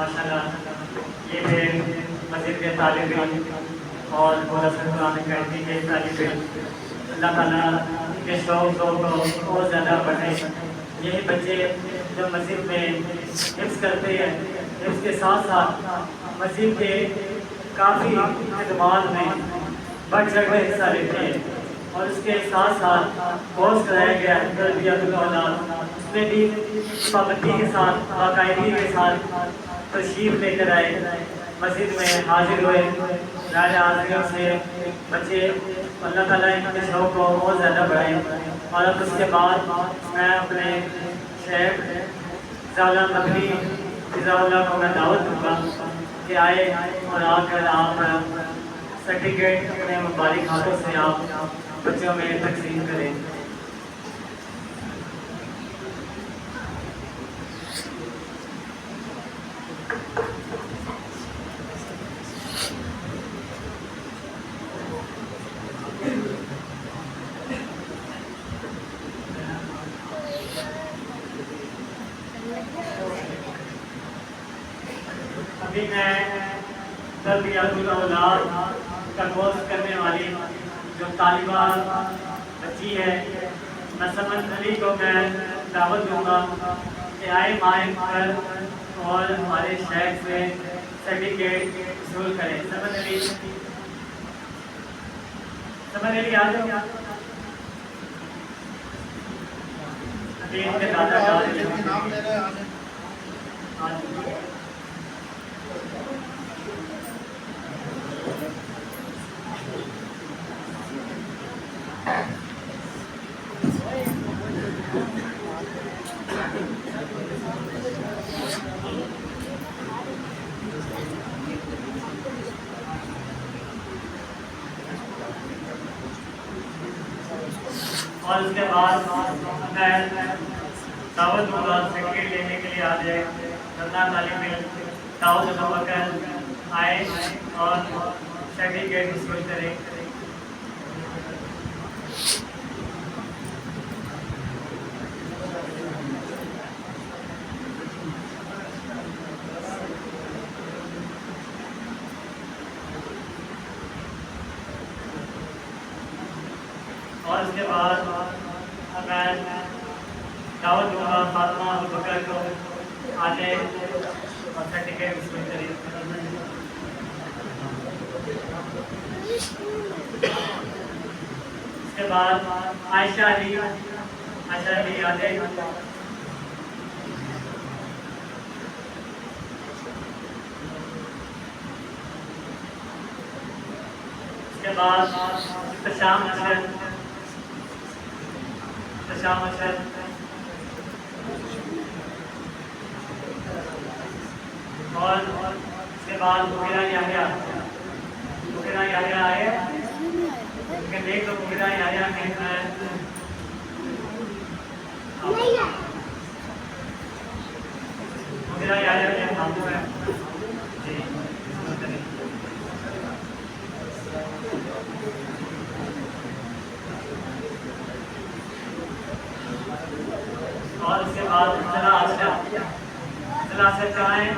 माशाल्लाह ये मेरे मस्जिद के तालिब इल्म और कुरान कहती के तालिब इल्म, अल्लाह ताला के शौक़ को और ज़्यादा बढ़े। यही बच्चे जब मस्जिद में हिफ्ज़ करते हैं, हिफ्ज़ के साथ साथ मस्जिद के काफ़ी खिदमात में बढ़ चढ़ कर हिस्सा लेते हैं और उसके साथ साथ कोर्स कराया गया है तरबियतुल औलाद, उसमें भी पाबंदी के साथ बाकायदगी के साथ तशरीफ़ लेकर आए, मस्जिद में हाजिर हुए। राज हाजिरों से बच्चे अल्लाह ताला इनके शौक़ को और ज़्यादा बढ़ाएँ। और अब उसके बाद मैं अपने शेख ज़ाला नकवी फिज़ाउल्लाह को मैं दावत दूँगा कि आए और आकर आप सर्टिफिकेट अपने मुबारक हाथों से आप बच्चों में तकसीम करें। अभी मैं तरबियतुल औलाद का कोर्स करने वाली जो तालिबा बच्ची है नसमत अली को मैं दावत दूँगा कि आए माइक पर और हमारे शेख से सर्टिफिकेट वसूल करें। समझ अली आ जाओ। अभी इनके दादा नाम ले रहे हैं। और उसके बाद मैं दावत दूँगा सर्टिफिकेट लेने के लिए आ जाए रमज़ान तालीम में दावत कर आए और सर्टिफिकेट वसूल करें। और उसके बाद मैं दावत दूँगा फातिमा अबू बकर को आने और सर्टिफिकेट वसूल करें। उसके बाद आयशा अली आ जाए। उसके बाद शाम और उसके बाद मुगिरा याहिया आए। देख लो मुगिरा याहिया कहना है मुगिरा याहिया के बाबू है जी। और उसके बाद जला से चाहें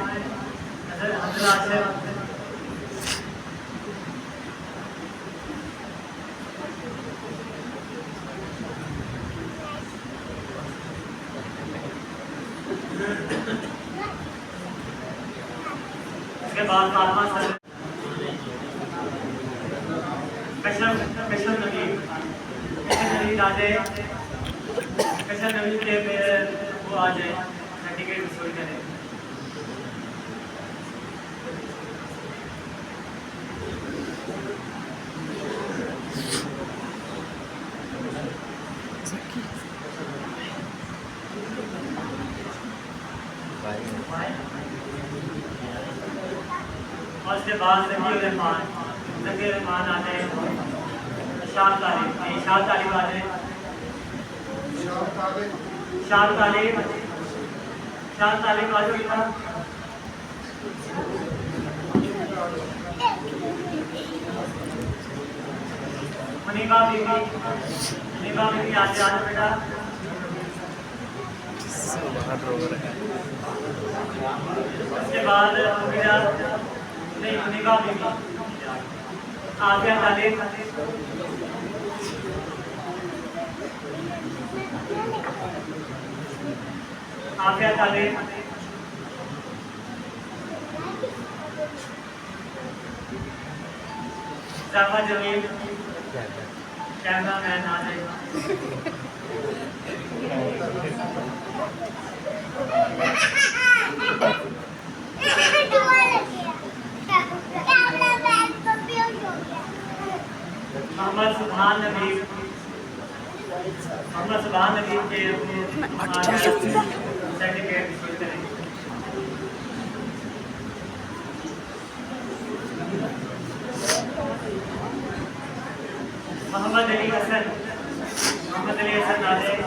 उसके बाद फातिमा सर कशर नबी आ जाए। कशर नबी के वो आ जाए सर्टिफिकेट वसूल करें। और उसके बाद ज़कीर रहमान आ जाए। शाह तालिब आ जाए। शाह तालिब आ जाए। मुनीबा बीबी आ जाए बेटा। उसके बाद मेरा नहीं निगाह भी आगे तालीम आफिया तालीम जाफा जमील कैमरा मैन आ जाएगा। मोहम्मद सुभान नबी के सर्टिफिकेट इशू करेंगे। मोहम्मद अली हसन आ जाए।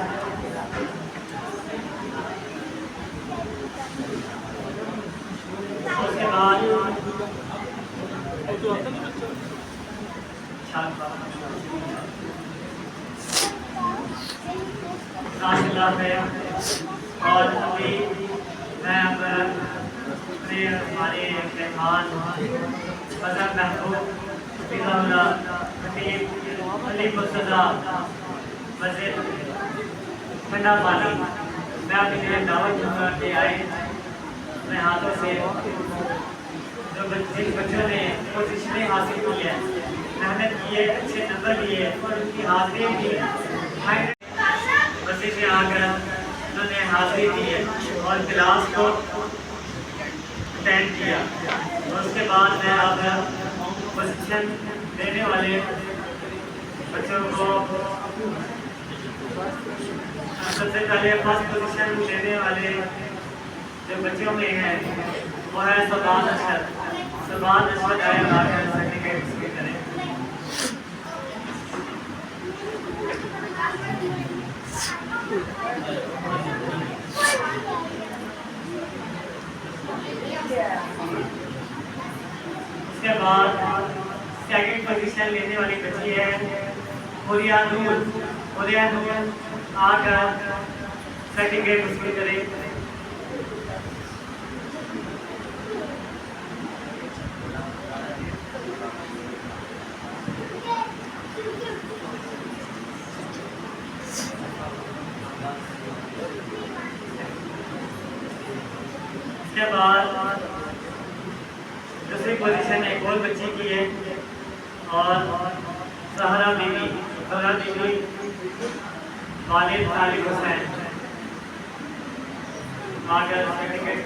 उसके बाद और अभी मैं अपने हमारे मेहमान फजल महबूब अली मुर्तज़ा वज़ीर ठंडा पानी मैं अपने लिए दावत दूंगा कि आए अपने हाथों से जो जिन बच्चों ने पोजीशनें हासिल की है, मेहनत की है, अच्छे नंबर लिए और उनकी हाजिरी की बच्चे से आकर उन्होंने हाजिरी दी है और क्लास को अटेंड किया। और उसके बाद मैं अब पोजीशन देने वाले बच्चों को सबसे पहले फर्स्ट पोजीशन लेने वाले जो बच्चों में हैं वो है सबान अशरफ आए आकर सर्टिफिकेट करें। उसके बाद सेकंड पोजीशन लेने वाली बच्ची है हुरिया नूर आकर सर्टिफिकेट हासिल करें। उसके बाद दूसरी पोजीशन एक और बच्ची की है और सहरा बीवी वालिद तालिब हुसैन आकर सर्टिफिकेट